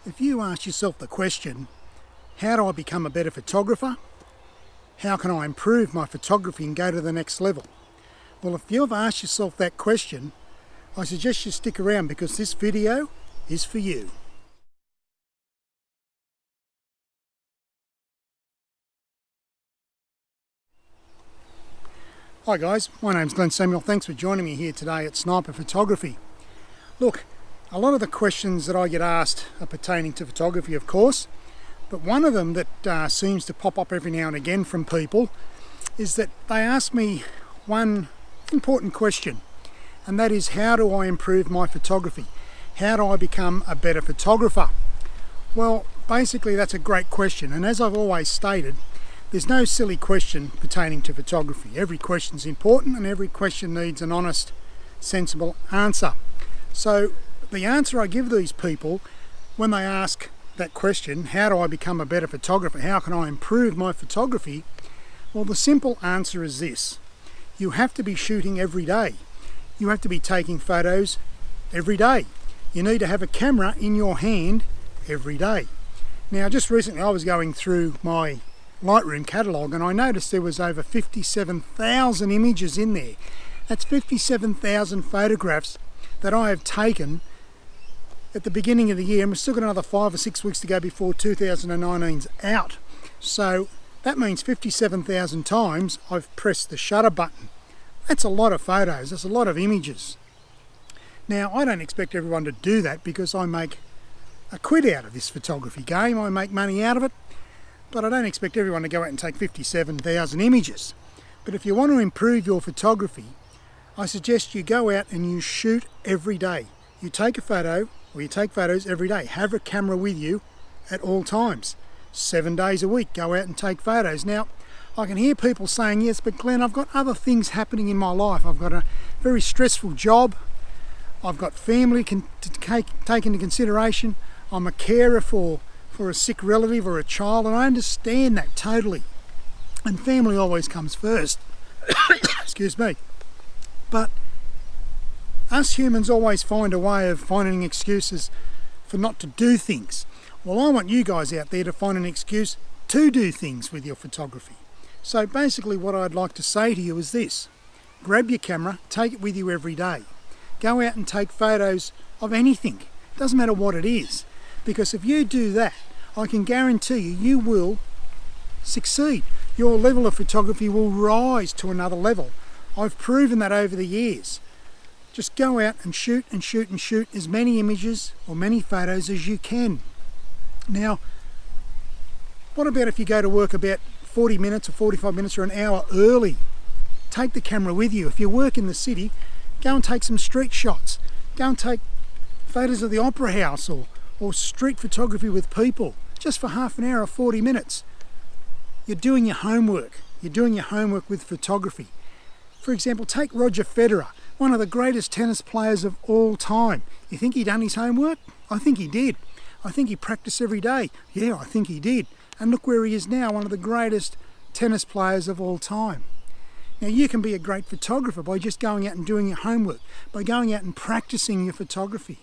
If you ask yourself the question, how do I become a better photographer? How can I improve my photography and go to the next level? Well, if you've asked yourself that question, I suggest you stick around because this video is for you. Hi guys, my name's Glenn Samuel. Thanks for joining me here today at Sniper Photography. Look, a lot of the questions that I get asked are pertaining to photography, of course, but one of them that seems to pop up every now and again from people is that they ask me one important question, and that is, how do I improve my photography? How do I become a better photographer? Well, basically that's a great question, and as I've always stated, there's no silly question pertaining to photography. Every question is important and every question needs an honest, sensible answer. So the answer I give these people when they ask that question, how do I become a better photographer? How can I improve my photography? Well, the simple answer is this. You have to be shooting every day. You have to be taking photos every day. You need to have a camera in your hand every day. Now, just recently I was going through my Lightroom catalogue and I noticed there was over 57,000 images in there. That's 57,000 photographs that I have taken at the beginning of the year, and we've still got another 5 or 6 weeks to go before 2019's out. So that means 57,000 times I've pressed the shutter button. That's a lot of photos, that's a lot of images. Now, I don't expect everyone to do that because I make a quid out of this photography game. I make money out of it. But I don't expect everyone to go out and take 57,000 images. But if you want to improve your photography, I suggest you go out and you shoot every day. You take a photo, or you take photos every day. Have a camera with you at all times. 7 days a week, go out and take photos. Now, I can hear people saying, yes, but Glenn, I've got other things happening in my life. I've got a very stressful job. I've got family to take into consideration. I'm a carer for a sick relative or a child, and I understand that totally, and family always comes first. Excuse me. But us humans always find a way of finding excuses for not to do things. Well, I want you guys out there to find an excuse to do things with your photography. So basically what I'd like to say to you is this: grab your camera, take it with you every day. Go out and take photos of anything. It doesn't matter what it is. Because if you do that, I can guarantee you will succeed. Your level of photography will rise to another level. I've proven that over the years. Just go out and shoot and shoot and shoot as many images or many photos as you can. Now, what about if you go to work about 40 minutes or 45 minutes or an hour early? Take the camera with you. If you work in the city, go and take some street shots. Go and take photos of the Opera House or street photography with people, just for half an hour or 40 minutes. You're doing your homework. You're doing your homework with photography. For example, take Roger Federer, one of the greatest tennis players of all time. You think he done his homework? I think he did. I think he practiced every day. Yeah, I think he did. And look where he is now, one of the greatest tennis players of all time. Now, you can be a great photographer by just going out and doing your homework, by going out and practicing your photography.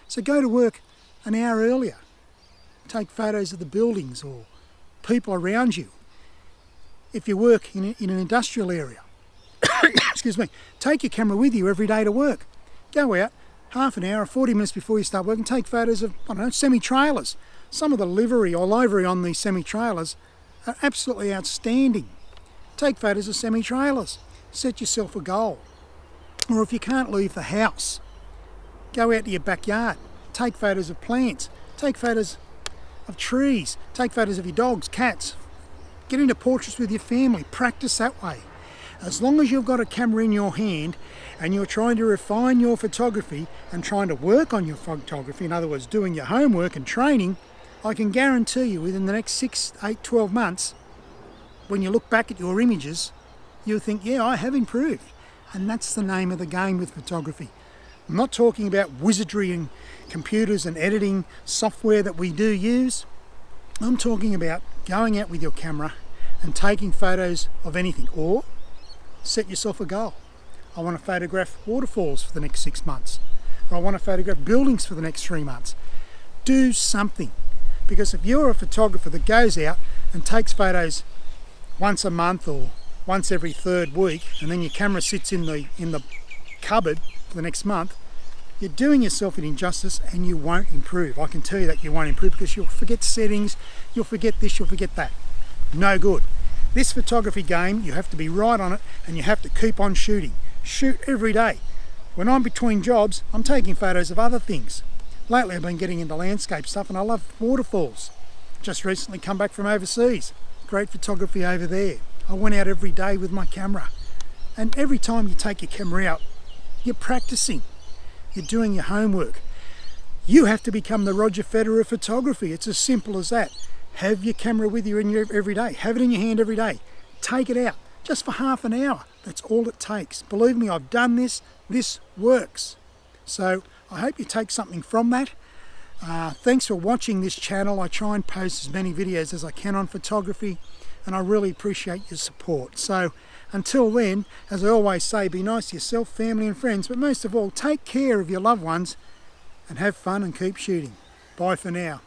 So go to work an hour earlier. Take photos of the buildings or people around you. If you work in an industrial area, excuse me, take your camera with you every day to work. Go out half an hour or 40 minutes before you start work and take photos of, I don't know, semi-trailers. Some of the livery on these semi-trailers are absolutely outstanding. Take photos of semi-trailers. Set yourself a goal. Or if you can't leave the house, go out to your backyard, take photos of plants, take photos of trees, take photos of your dogs, cats. Get into portraits with your family, practice that way. As long as you've got a camera in your hand and you're trying to refine your photography and trying to work on your photography, in other words, doing your homework and training, I can guarantee you within the next 6, 8, 12 months, when you look back at your images, you'll think, yeah, I have improved. And that's the name of the game with photography. I'm not talking about wizardry and computers and editing software that we do use. I'm talking about going out with your camera and taking photos of anything, or set yourself a goal. I want to photograph waterfalls for the next 6 months, or I want to photograph buildings for the next 3 months. Do something. Because if you're a photographer that goes out and takes photos once a month or once every third week, and then your camera sits in the cupboard for the next month, you're doing yourself an injustice and you won't improve. I can tell you that you won't improve, because you'll forget settings, you'll forget this, you'll forget that. No good. This photography game, you have to be right on it, and you have to keep on shooting. Shoot every day. When I'm between jobs, I'm taking photos of other things. Lately I've been getting into landscape stuff, and I love waterfalls. Just recently come back from overseas. Great photography over there. I went out every day with my camera. And every time you take your camera out, you're practicing. You're doing your homework. You have to become the Roger Federer of photography. It's as simple as that. Have your camera with you every day. Have it in your hand every day. Take it out just for half an hour. That's all it takes. Believe me, I've done this. This works. So I hope you take something from that. Thanks for watching this channel. I try and post as many videos as I can on photography, and I really appreciate your support. So until then, as I always say, be nice to yourself, family and friends, but most of all, take care of your loved ones and have fun and keep shooting. Bye for now.